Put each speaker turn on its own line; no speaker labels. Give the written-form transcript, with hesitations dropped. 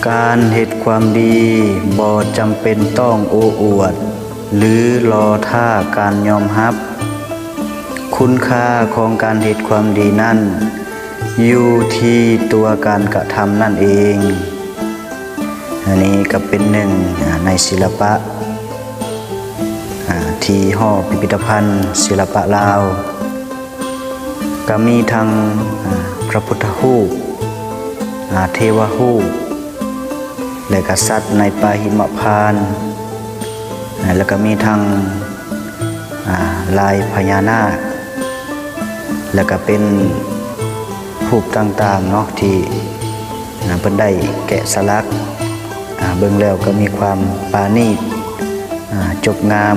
การเฮ็ดความดีบ่จำเป็นต้องโอ้อวดหรือรอท่าการยอมรับคุณค่าของการเฮ็ดความดีนั้นอยู่ที่ตัวการกระทำนั่นเองอันนี้ก็เป็นหนึ่งในศิลปะที่หอพิพิธภัณฑ์ศิลปะลาวก็มีทั้งพระพุทธรูปเทวรูปและก็สัตว์ในป่าหิมพานต์แล้วก็มีทั้งลายพญานาคแล้วก็เป็นรูปต่างๆเนาะที่เพิ่นได้แกะสลักเบิ่งแล้วก็มีความปราณีตจบงาม